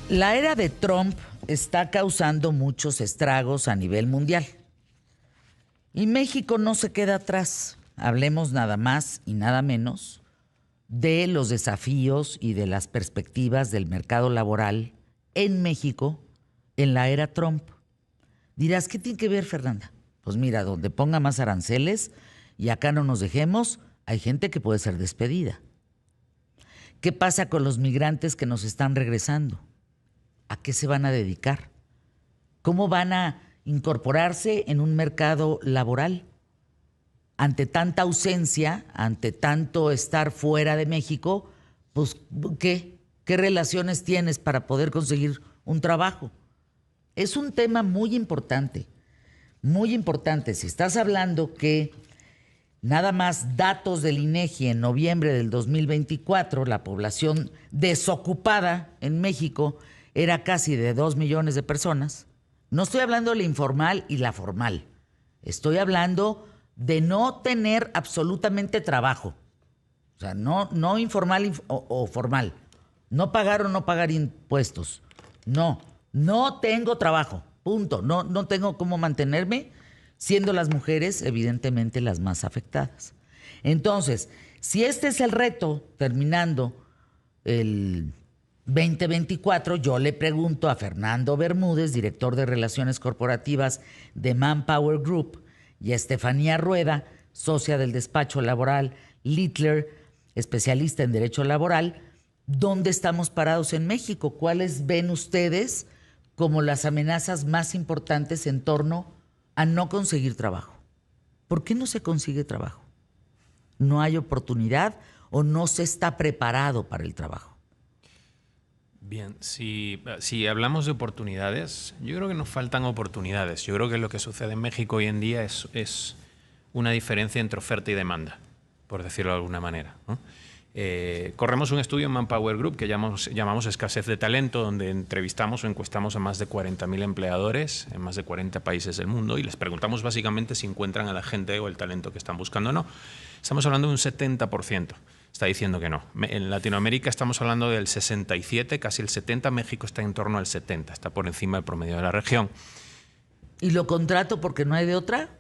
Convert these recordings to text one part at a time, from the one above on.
La era de Trump está causando muchos estragos a nivel mundial. Y México no se queda atrás. Hablemos nada más y nada menos de los desafíos y de las perspectivas del mercado laboral en México en la era Trump. Dirás, ¿qué tiene que ver, Fernanda? Pues mira, donde ponga más aranceles y acá no nos dejemos, hay gente que puede ser despedida. ¿Qué pasa con los migrantes que nos están regresando? ¿A qué se van a dedicar? ¿Cómo van a incorporarse en un mercado laboral? Ante tanta ausencia, ante tanto estar fuera de México, pues ¿qué relaciones tienes para poder conseguir un trabajo? Es un tema muy importante, muy importante. Si estás hablando que nada más datos del INEGI en noviembre del 2024, la población desocupada en México era casi de 2 millones de personas. No estoy hablando de la informal y la formal. Estoy hablando de no tener absolutamente trabajo. O sea, no informal o formal. No pagar o no pagar impuestos. No tengo trabajo. Punto. No tengo cómo mantenerme, siendo las mujeres evidentemente las más afectadas. Entonces, si este es el reto terminando el 2024, yo le pregunto a Fernando Bermúdez, director de Relaciones Corporativas de Manpower Group, y a Estefanía Rueda, socia del despacho laboral Littler, especialista en derecho laboral, ¿dónde estamos parados en México? ¿Cuáles ven ustedes como las amenazas más importantes en torno a no conseguir trabajo? ¿Por qué no se consigue trabajo? ¿No hay oportunidad o no se está preparado para el trabajo? Bien, si hablamos de oportunidades, yo creo que nos faltan oportunidades. Yo creo que lo que sucede en México hoy en día es una diferencia entre oferta y demanda, por decirlo de alguna manera, ¿no? Corremos un estudio en Manpower Group que llamamos Escasez de Talento, donde entrevistamos o encuestamos a más de 40.000 empleadores en más de 40 países del mundo y les preguntamos básicamente si encuentran a la gente o el talento que están buscando o no. Estamos hablando de un 70%. Está diciendo que no. En Latinoamérica estamos hablando del 67, casi el 70. México está en torno al 70, está por encima del promedio de la región. ¿Y lo contrato porque no hay de otra?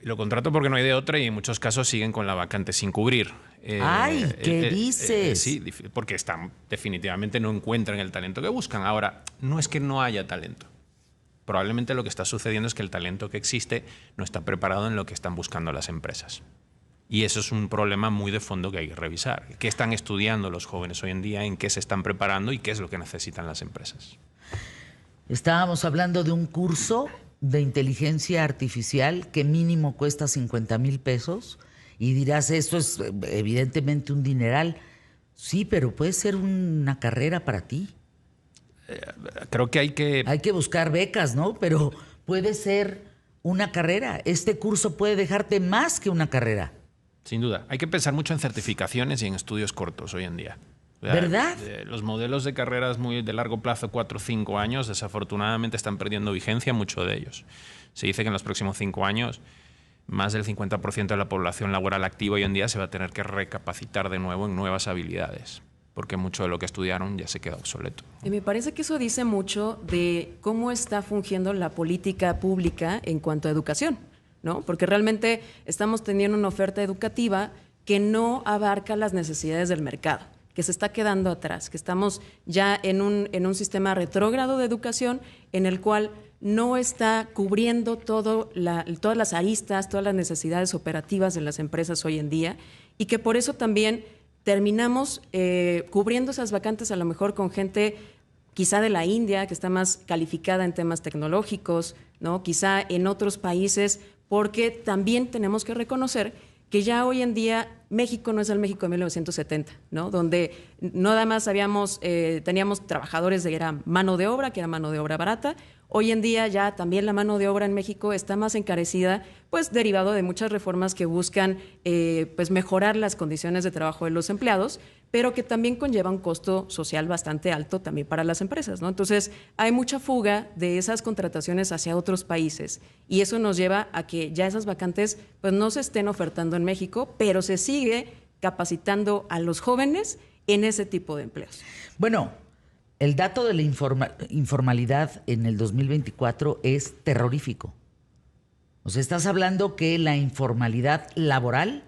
Lo contrato porque no hay de otra y en muchos casos siguen con la vacante sin cubrir. ¡Ay! ¿Qué dices? Sí, porque definitivamente no encuentran el talento que buscan. Ahora, no es que no haya talento. Probablemente lo que está sucediendo es que el talento que existe no está preparado en lo que están buscando las empresas. Y eso es un problema muy de fondo que hay que revisar. ¿Qué están estudiando los jóvenes hoy en día? ¿En qué se están preparando? ¿Y qué es lo que necesitan las empresas? Estábamos hablando de un curso de inteligencia artificial que mínimo cuesta 50,000 pesos. Y dirás, esto es evidentemente un dineral. Sí, pero puede ser una carrera para ti. Creo que hay que buscar becas, ¿no? Pero puede ser una carrera. Este curso puede dejarte más que una carrera. Sin duda. Hay que pensar mucho en certificaciones y en estudios cortos hoy en día. ¿Verdad? Los modelos de carreras muy de largo plazo, 4 o 5 años, desafortunadamente están perdiendo vigencia, muchos de ellos. Se dice que en los próximos 5 años más del 50% de la población laboral activa hoy en día se va a tener que recapacitar de nuevo en nuevas habilidades, porque mucho de lo que estudiaron ya se queda obsoleto. Y me parece que eso dice mucho de cómo está fungiendo la política pública en cuanto a educación, ¿no? Porque realmente estamos teniendo una oferta educativa que no abarca las necesidades del mercado, que se está quedando atrás, que estamos ya en un sistema retrógrado de educación en el cual no está cubriendo todas las aristas, todas las necesidades operativas de las empresas hoy en día y que por eso también terminamos cubriendo esas vacantes a lo mejor con gente quizá de la India, que está más calificada en temas tecnológicos, ¿no? Quizá en otros países, porque también tenemos que reconocer que ya hoy en día México no es el México de 1970, ¿no? Donde nada más teníamos trabajadores que era mano de obra barata. Hoy en día ya también la mano de obra en México está más encarecida, pues derivado de muchas reformas que buscan pues mejorar las condiciones de trabajo de los empleados, pero que también conlleva un costo social bastante alto también para las empresas, ¿no? Entonces hay mucha fuga de esas contrataciones hacia otros países y eso nos lleva a que ya esas vacantes pues no se estén ofertando en México, pero se sigue capacitando a los jóvenes en ese tipo de empleos. Bueno, El dato de la informalidad en el 2024 es terrorífico. O sea, estás hablando que la informalidad laboral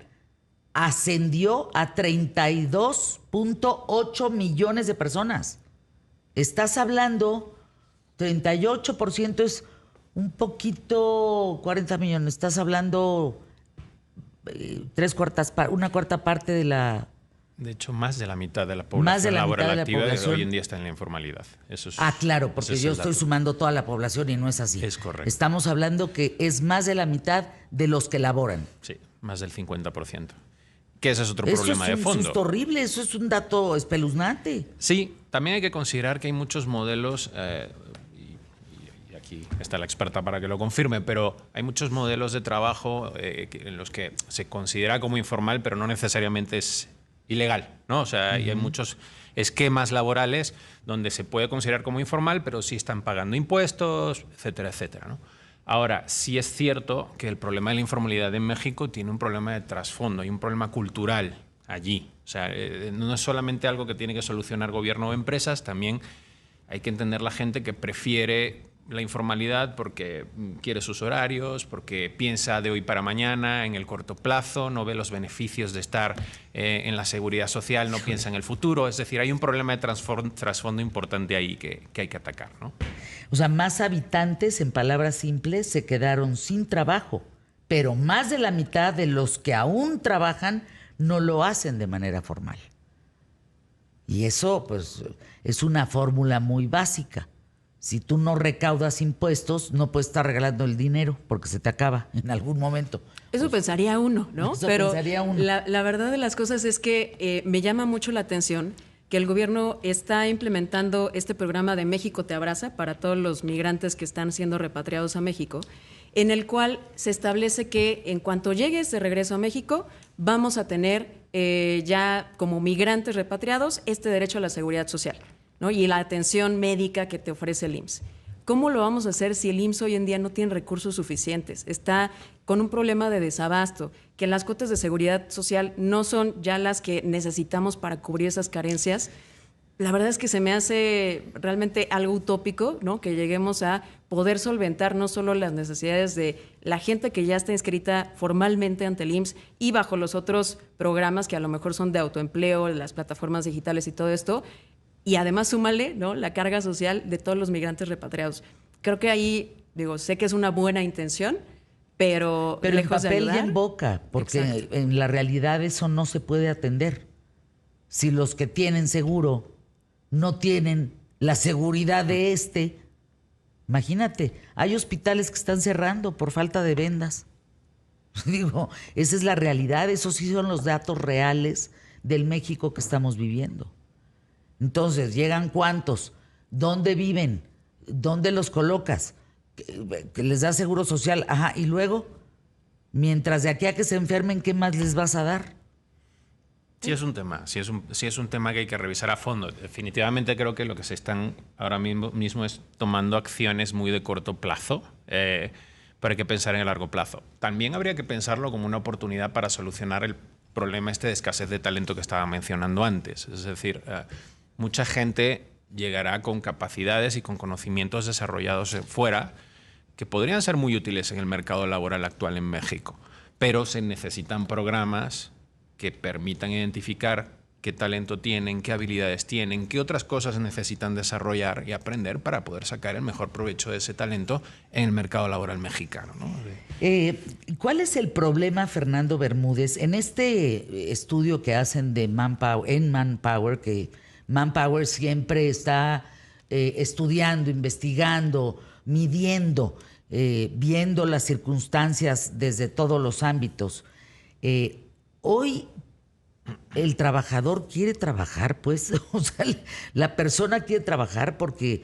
ascendió a 32.8 millones de personas. Estás hablando, 38% es un poquito, 40 millones. Estás hablando una cuarta parte de la... De hecho, más de la mitad de la población laboral activa hoy en día está en la informalidad. Eso es, claro, porque yo estoy sumando toda la población y no es así. Es correcto. Estamos hablando que es más de la mitad de los que laboran. Sí, más del 50%. Que ese es otro problema de fondo. Eso es horrible, eso es un dato espeluznante. Sí, también hay que considerar que hay muchos modelos, y aquí está la experta para que lo confirme, pero hay muchos modelos de trabajo en los que se considera como informal, pero no necesariamente es ilegal, ¿no? O sea, hay muchos esquemas laborales donde se puede considerar como informal, pero sí están pagando impuestos, etcétera, etcétera, ¿no? Ahora, sí es cierto que el problema de la informalidad en México tiene un problema de trasfondo, hay un problema cultural allí. O sea, no es solamente algo que tiene que solucionar gobierno o empresas, también hay que entender la gente que prefiere la informalidad porque quiere sus horarios, porque piensa de hoy para mañana, en el corto plazo, no ve los beneficios de estar en la seguridad social, no piensa en el futuro. Es decir, hay un problema de trasfondo importante ahí que hay que atacar, ¿no? O sea, más habitantes, en palabras simples, se quedaron sin trabajo, pero más de la mitad de los que aún trabajan no lo hacen de manera formal. Y eso, pues, es una fórmula muy básica. Si tú no recaudas impuestos, no puedes estar regalando el dinero porque se te acaba en algún momento. Eso pensaría uno, ¿no? Pero pensaría uno. La verdad de las cosas es que me llama mucho la atención que el gobierno está implementando este programa de México te abraza para todos los migrantes que están siendo repatriados a México, en el cual se establece que en cuanto llegues de regreso a México, vamos a tener ya como migrantes repatriados este derecho a la seguridad social, ¿no? Y la atención médica que te ofrece el IMSS. ¿Cómo lo vamos a hacer si el IMSS hoy en día no tiene recursos suficientes? Está con un problema de desabasto, que las cuotas de seguridad social no son ya las que necesitamos para cubrir esas carencias. La verdad es que se me hace realmente algo utópico, ¿no? Que lleguemos a poder solventar no solo las necesidades de la gente que ya está inscrita formalmente ante el IMSS y bajo los otros programas que a lo mejor son de autoempleo, las plataformas digitales y todo esto, y además súmale, ¿no?, la carga social de todos los migrantes repatriados. Creo que ahí, sé que es una buena intención, pero en lejos de papel ayudar, y en boca, porque exacto, en la realidad eso no se puede atender. Si los que tienen seguro no tienen la seguridad de imagínate, hay hospitales que están cerrando por falta de vendas. Digo, esa es la realidad, esos sí son los datos reales del México que estamos viviendo. Entonces, ¿llegan cuántos? ¿Dónde viven? ¿Dónde los colocas? ¿Que les da seguro social? Ajá, y luego, mientras de aquí a que se enfermen, ¿qué más les vas a dar? Sí es un tema, sí es un tema que hay que revisar a fondo. Definitivamente creo que lo que se están ahora mismo es tomando acciones muy de corto plazo, pero hay que pensar en el largo plazo. También habría que pensarlo como una oportunidad para solucionar el problema de escasez de talento que estaba mencionando antes. Es decir, mucha gente llegará con capacidades y con conocimientos desarrollados fuera que podrían ser muy útiles en el mercado laboral actual en México, pero se necesitan programas que permitan identificar qué talento tienen, qué habilidades tienen, qué otras cosas necesitan desarrollar y aprender para poder sacar el mejor provecho de ese talento en el mercado laboral mexicano, ¿no? ¿Cuál es el problema, Fernando Bermúdez, en este estudio que hacen de Manpower, que Manpower siempre está estudiando, investigando, midiendo, viendo las circunstancias desde todos los ámbitos? Hoy el trabajador quiere trabajar, pues, o sea, la persona quiere trabajar porque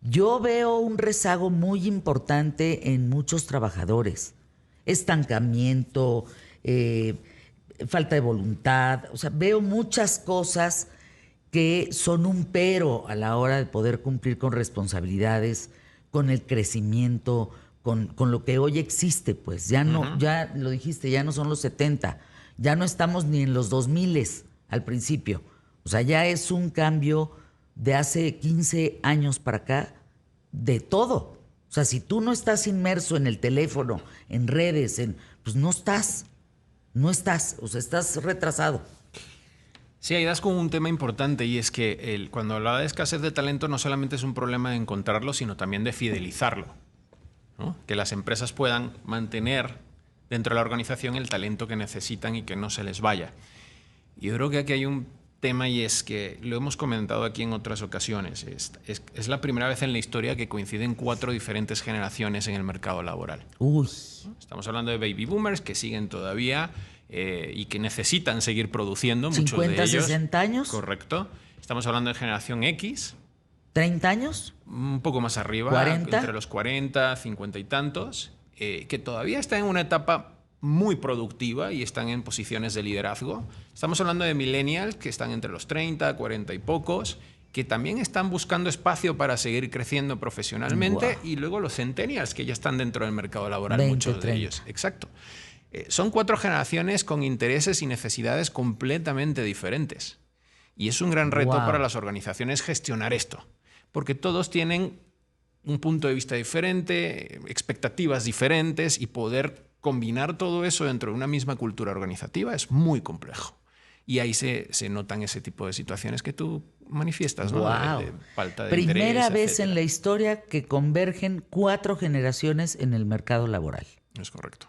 yo veo un rezago muy importante en muchos trabajadores. Estancamiento, falta de voluntad, o sea, veo muchas cosas que son un pero a la hora de poder cumplir con responsabilidades, con el crecimiento, con lo que hoy existe, pues. Ya no, ya lo dijiste, ya no son los 70, ya no estamos ni en los 2000 al principio. O sea, ya es un cambio de hace 15 años para acá, de todo. O sea, si tú no estás inmerso en el teléfono, en redes, pues no estás, o sea, estás retrasado. Sí, ahí das con un tema importante y es que cuando hablaba de escasez de talento no solamente es un problema de encontrarlo, sino también de fidelizarlo, ¿no? Que las empresas puedan mantener dentro de la organización el talento que necesitan y que no se les vaya. Y yo creo que aquí hay un tema y es que lo hemos comentado aquí en otras ocasiones. Es la primera vez en la historia que coinciden 4 diferentes generaciones en el mercado laboral. Uy. Estamos hablando de baby boomers que siguen todavía y que necesitan seguir produciendo. 50, muchos de ellos. 60 años. Correcto. Estamos hablando de generación X. 30 años. Un poco más arriba. 40. Entre los 40, 50 y tantos. Que todavía están en una etapa muy productiva y están en posiciones de liderazgo. Estamos hablando de millennials que están entre los 30, 40 y pocos, que también están buscando espacio para seguir creciendo profesionalmente. Wow. Y luego los centennials que ya están dentro del mercado laboral, 20, muchos 30. de ellos. Exacto. Son 4 generaciones con intereses y necesidades completamente diferentes. Y es un gran reto para las organizaciones gestionar esto, porque todos tienen un punto de vista diferente, expectativas diferentes, y poder combinar todo eso dentro de una misma cultura organizativa es muy complejo. Y ahí se notan ese tipo de situaciones que tú manifiestas, ¿no? Wow. De falta de Primera interés, vez etcétera. en la historia que convergen 4 generaciones en el mercado laboral. Es correcto.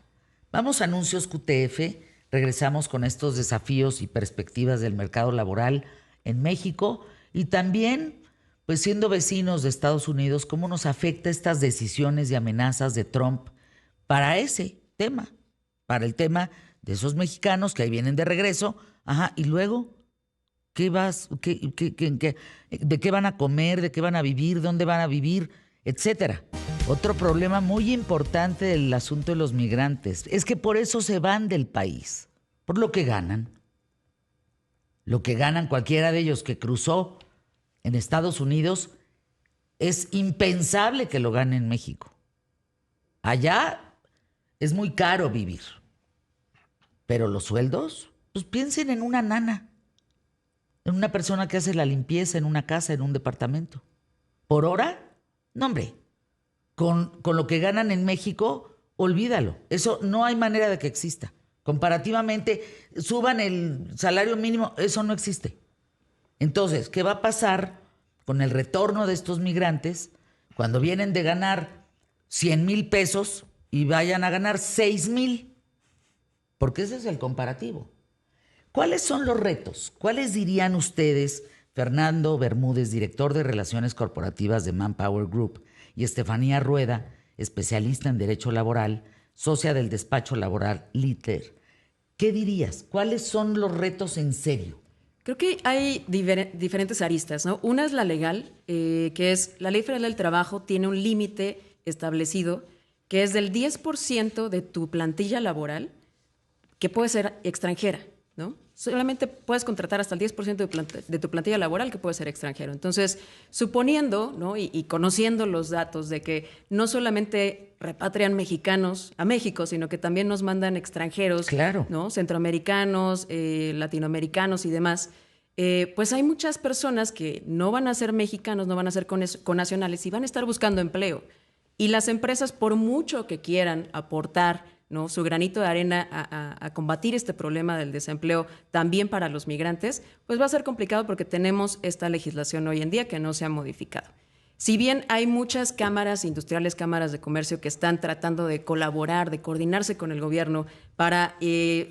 Vamos a anuncios QTF. Regresamos con estos desafíos y perspectivas del mercado laboral en México y también, pues siendo vecinos de Estados Unidos, cómo nos afecta estas decisiones y amenazas de Trump para ese tema, para el tema de esos mexicanos que ahí vienen de regreso. Ajá, y luego, ¿de qué van a comer? ¿De qué van a vivir? ¿Dónde van a vivir? Etcétera. Otro problema muy importante del asunto de los migrantes es que por eso se van del país, por lo que ganan. Lo que ganan cualquiera de ellos que cruzó en Estados Unidos es impensable que lo gane en México. Allá es muy caro vivir, pero los sueldos, pues piensen en una nana, en una persona que hace la limpieza en una casa, en un departamento. Por hora, no hombre, con lo que ganan en México, olvídalo. Eso no hay manera de que exista. Comparativamente, suban el salario mínimo, eso no existe. Entonces, ¿qué va a pasar con el retorno de estos migrantes cuando vienen de ganar 100,000 pesos y vayan a ganar 6,000? Porque ese es el comparativo. ¿Cuáles son los retos? ¿Cuáles dirían ustedes, Fernando Bermúdez, director de Relaciones Corporativas de Manpower Group, y Estefanía Rueda, especialista en Derecho Laboral, socia del despacho laboral Litter? ¿Qué dirías? ¿Cuáles son los retos en serio? Creo que hay diferentes aristas, ¿no? Una es la legal, que es la Ley Federal del Trabajo tiene un límite establecido que es del 10% de tu plantilla laboral que puede ser extranjera, ¿no? Solamente puedes contratar hasta el 10% de tu plantilla laboral que puede ser extranjero. Entonces, suponiendo, ¿no? y conociendo los datos de que no solamente repatrian mexicanos a México, sino que también nos mandan extranjeros, claro, ¿no? Centroamericanos, latinoamericanos y demás, pues hay muchas personas que no van a ser mexicanos, no van a ser connacionales y van a estar buscando empleo. Y las empresas, por mucho que quieran aportar, ¿no? su granito de arena a combatir este problema del desempleo también para los migrantes, pues va a ser complicado porque tenemos esta legislación hoy en día que no se ha modificado. Si bien hay muchas cámaras industriales, cámaras de comercio que están tratando de colaborar, de coordinarse con el gobierno para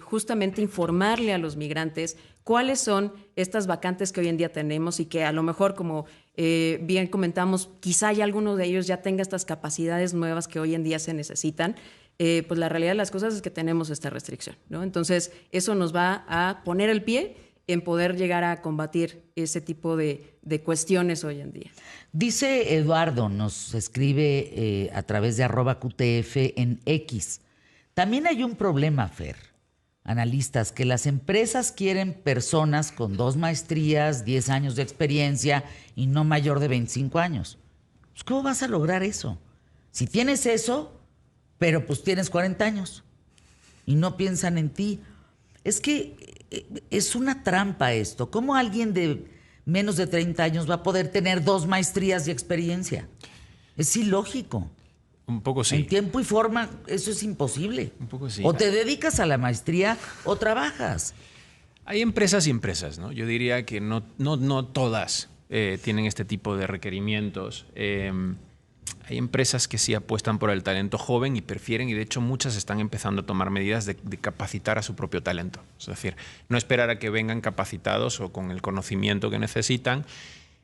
justamente informarle a los migrantes cuáles son estas vacantes que hoy en día tenemos y que a lo mejor, como bien comentamos, quizá ya alguno de ellos ya tenga estas capacidades nuevas que hoy en día se necesitan, pues la realidad de las cosas es que tenemos esta restricción, ¿no? Entonces, eso nos va a poner el pie en poder llegar a combatir ese tipo de cuestiones hoy en día. Dice Eduardo, nos escribe a través de @QTF en X. También hay un problema, Fer, analistas, que las empresas quieren personas con 2 maestrías, 10 años de experiencia y no mayor de 25 años. Pues, ¿cómo vas a lograr eso? Si tienes eso, pero pues tienes 40 años y no piensan en ti. Es que es una trampa esto. ¿Cómo alguien de menos de 30 años va a poder tener 2 maestrías y experiencia. Es ilógico. Un poco sí. En tiempo y forma, eso es imposible. Un poco sí. O te dedicas a la maestría o trabajas. Hay empresas y empresas, ¿no? Yo diría que no todas tienen este tipo de requerimientos. Hay empresas que sí apuestan por el talento joven y prefieren, y de hecho muchas están empezando a tomar medidas de capacitar a su propio talento. Es decir, no esperar a que vengan capacitados o con el conocimiento que necesitan.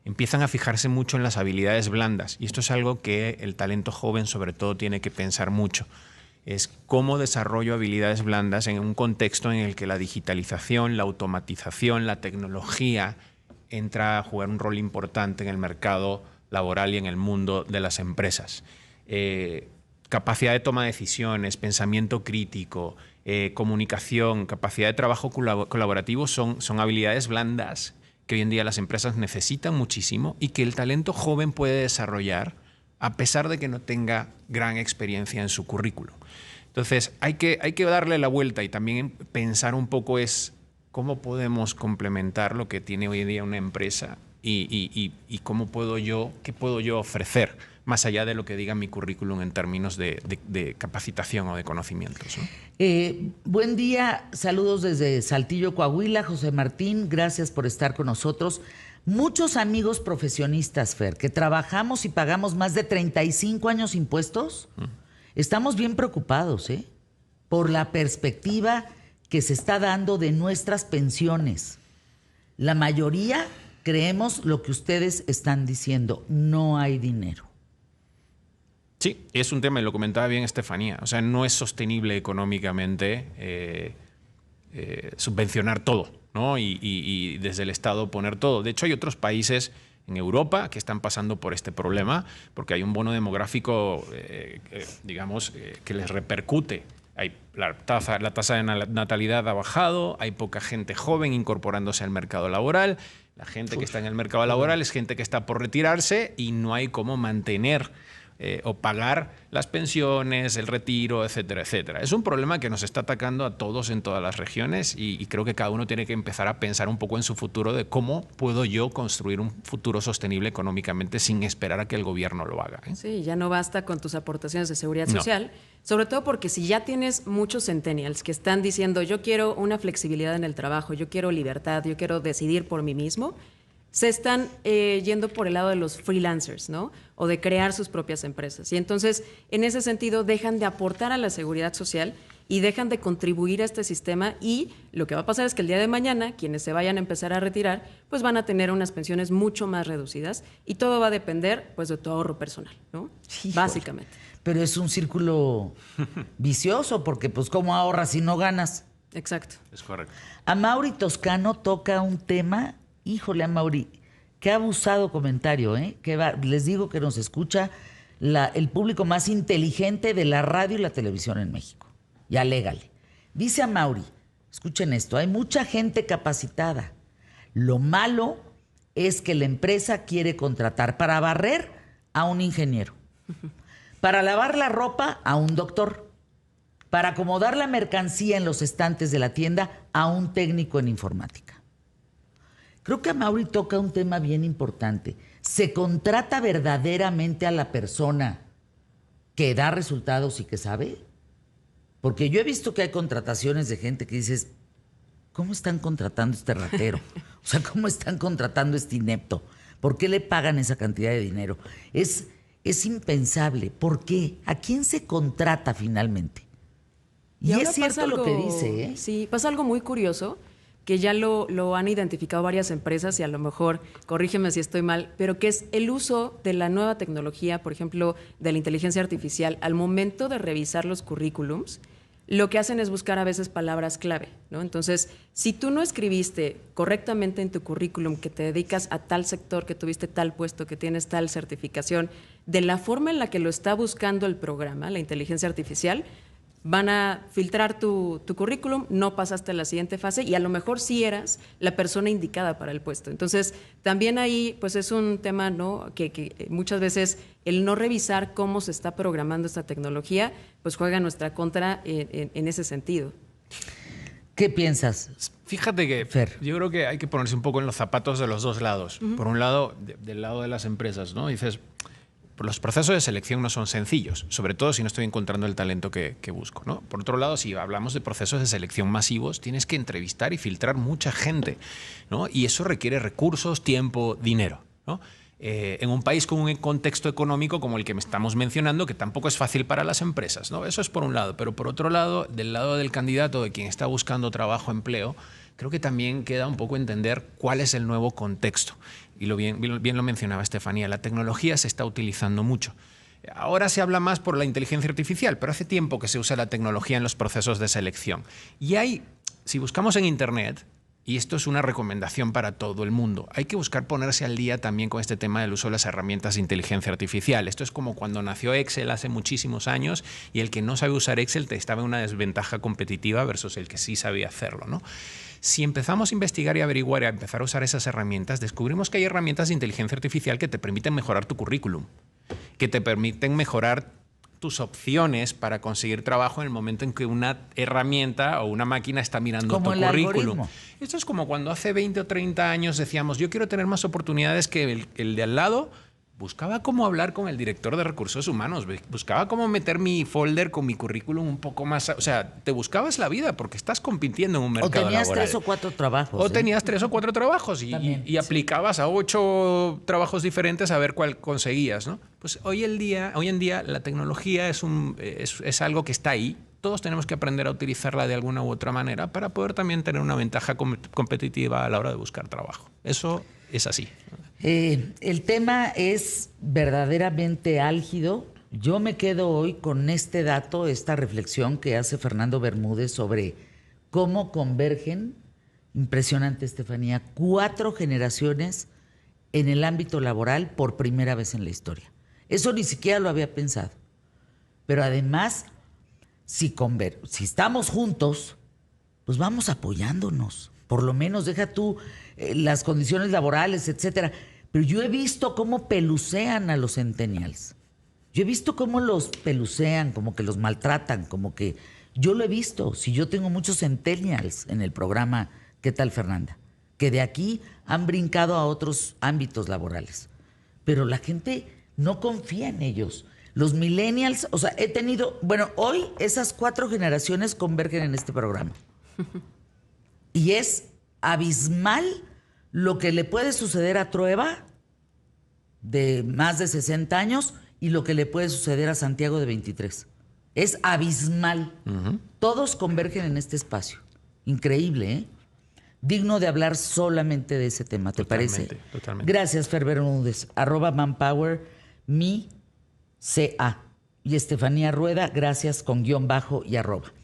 Empiezan a fijarse mucho en las habilidades blandas, y esto es algo que el talento joven sobre todo tiene que pensar mucho. Es cómo desarrollo habilidades blandas en un contexto en el que la digitalización, la automatización, la tecnología entra a jugar un rol importante en el mercado laboral y en el mundo de las empresas. Capacidad de toma de decisiones, pensamiento crítico, comunicación, capacidad de trabajo colaborativo son habilidades blandas que hoy en día las empresas necesitan muchísimo y que el talento joven puede desarrollar a pesar de que no tenga gran experiencia en su currículo. Entonces, hay que darle la vuelta y también pensar un poco es cómo podemos complementar lo que tiene hoy en día una empresa y qué puedo yo ofrecer más allá de lo que diga mi currículum en términos de capacitación o de conocimientos, ¿no? Buen día, saludos desde Saltillo, Coahuila. José Martín, gracias por estar con nosotros. Muchos amigos profesionistas, Fer, que trabajamos y pagamos más de 35 años impuestos, estamos bien preocupados, por la perspectiva que se está dando de nuestras pensiones. La mayoría creemos lo que ustedes están diciendo, no hay dinero. Sí, es un tema, y lo comentaba bien Estefanía, o sea, no es sostenible económicamente subvencionar todo, ¿no? Y desde el Estado poner todo. De hecho, hay otros países en Europa que están pasando por este problema porque hay un bono demográfico, que les repercute. La tasa de natalidad ha bajado, hay poca gente joven incorporándose al mercado laboral. La gente que está en el mercado laboral es gente que está por retirarse y no hay cómo mantener o pagar las pensiones, el retiro, etcétera, etcétera. Es un problema que nos está atacando a todos en todas las regiones y creo que cada uno tiene que empezar a pensar un poco en su futuro de cómo puedo yo construir un futuro sostenible económicamente sin esperar a que el gobierno lo haga. Sí, ya no basta con tus aportaciones de seguridad social, sobre todo porque si ya tienes muchos centennials que están diciendo yo quiero una flexibilidad en el trabajo, yo quiero libertad, yo quiero decidir por mí mismo, se están yendo por el lado de los freelancers, ¿no? O de crear sus propias empresas. Y entonces, en ese sentido, dejan de aportar a la seguridad social y dejan de contribuir a este sistema, y lo que va a pasar es que el día de mañana, quienes se vayan a empezar a retirar, pues van a tener unas pensiones mucho más reducidas y todo va a depender, pues, de tu ahorro personal, ¿no? Híjole. Básicamente. Pero es un círculo vicioso porque, pues, ¿cómo ahorras si no ganas? Exacto. Es correcto. Amaury Toscano toca un tema. Híjole, Amaury, qué abusado comentario, les digo que nos escucha el público más inteligente de la radio y la televisión en México. Y alégale. Dice Amaury, escuchen esto, hay mucha gente capacitada. Lo malo es que la empresa quiere contratar para barrer a un ingeniero, para lavar la ropa a un doctor, para acomodar la mercancía en los estantes de la tienda a un técnico en informática. Creo que Amaury toca un tema bien importante. ¿Se contrata verdaderamente a la persona que da resultados y que sabe? Porque yo he visto que hay contrataciones de gente que dices, ¿cómo están contratando a este ratero? O sea, ¿cómo están contratando a este inepto? ¿Por qué le pagan esa cantidad de dinero? Es impensable. ¿Por qué? ¿A quién se contrata finalmente? Y es cierto lo que dice, ¿eh? Sí, pasa algo muy curioso, que ya lo han identificado varias empresas y a lo mejor, corrígeme si estoy mal, pero que es el uso de la nueva tecnología, por ejemplo, de la inteligencia artificial, al momento de revisar los currículums, lo que hacen es buscar a veces palabras clave, ¿no? Entonces, si tú no escribiste correctamente en tu currículum que te dedicas a tal sector, que tuviste tal puesto, que tienes tal certificación, de la forma en la que lo está buscando el programa, la inteligencia artificial, van a filtrar tu currículum, no pasaste a la siguiente fase y a lo mejor sí eras la persona indicada para el puesto. Entonces, también ahí pues es un tema, ¿no?, que muchas veces el no revisar cómo se está programando esta tecnología, pues juega en nuestra contra en ese sentido. ¿Qué piensas? Fíjate que Fer. yo creo que hay que ponerse un poco en los zapatos de los dos lados. Por un lado, del lado de las empresas, ¿no? Dices, los procesos de selección no son sencillos, sobre todo si no estoy encontrando el talento que busco, ¿no? Por otro lado, si hablamos de procesos de selección masivos, tienes que entrevistar y filtrar mucha gente, ¿no? Y eso requiere recursos, tiempo, dinero, ¿no? En un país con un contexto económico como el que estamos mencionando, que tampoco es fácil para las empresas, ¿no? Eso es por un lado. Pero por otro lado, del lado del candidato, de quien está buscando trabajo, empleo, creo que también queda un poco entender cuál es el nuevo contexto. Y bien lo mencionaba Estefanía, la tecnología se está utilizando mucho. Ahora se habla más por la inteligencia artificial, pero hace tiempo que se usa la tecnología en los procesos de selección. Y si buscamos en Internet, y esto es una recomendación para todo el mundo, hay que buscar ponerse al día también con este tema del uso de las herramientas de inteligencia artificial. Esto es como cuando nació Excel hace muchísimos años y el que no sabe usar Excel estaba en una desventaja competitiva versus el que sí sabía hacerlo, ¿no? Si empezamos a investigar y averiguar y a empezar a usar esas herramientas, descubrimos que hay herramientas de inteligencia artificial que te permiten mejorar tu currículum, que te permiten mejorar tus opciones para conseguir trabajo en el momento en que una herramienta o una máquina está mirando Como tu el currículum. algoritmo. Esto es como cuando hace 20 o 30 años decíamos, yo quiero tener más oportunidades que el de al lado. Buscaba cómo hablar con el director de recursos humanos, buscaba cómo meter mi folder con mi currículum un poco más... O sea, te buscabas la vida porque estás compitiendo en un mercado laboral. O tenías 3 o 4 trabajos. O tenías 3 o 4 trabajos y aplicabas a 8 trabajos diferentes a ver cuál conseguías, ¿no? Pues hoy en día la tecnología es algo que está ahí. Todos tenemos que aprender a utilizarla de alguna u otra manera para poder también tener una ventaja competitiva a la hora de buscar trabajo. Eso es así. El tema es verdaderamente álgido. Yo me quedo hoy con este dato, esta reflexión que hace Fernando Bermúdez sobre cómo convergen, impresionante Estefanía, 4 generaciones en el ámbito laboral por primera vez en la historia. Eso ni siquiera lo había pensado. Pero además, si estamos juntos, pues vamos apoyándonos. Por lo menos deja tú las condiciones laborales, etcétera. Pero yo he visto cómo pelucean a los centennials. Yo he visto cómo los pelucean, como que los maltratan, como que... Yo lo he visto. Si yo tengo muchos centennials en el programa ¿Qué tal, Fernanda? Que de aquí han brincado a otros ámbitos laborales. Pero la gente no confía en ellos. Los millennials, o sea, he tenido... Bueno, hoy esas 4 generaciones convergen en este programa. Y es abismal lo que le puede suceder a Trueba, de más de 60 años, y lo que le puede suceder a Santiago, de 23. Es abismal. Todos convergen en este espacio. Increíble, ¿eh? Digno de hablar solamente de ese tema, ¿te parece? Totalmente. Gracias, Fer Bermúdez. @manpower, mi CA. Y Estefanía Rueda, gracias con _ y @.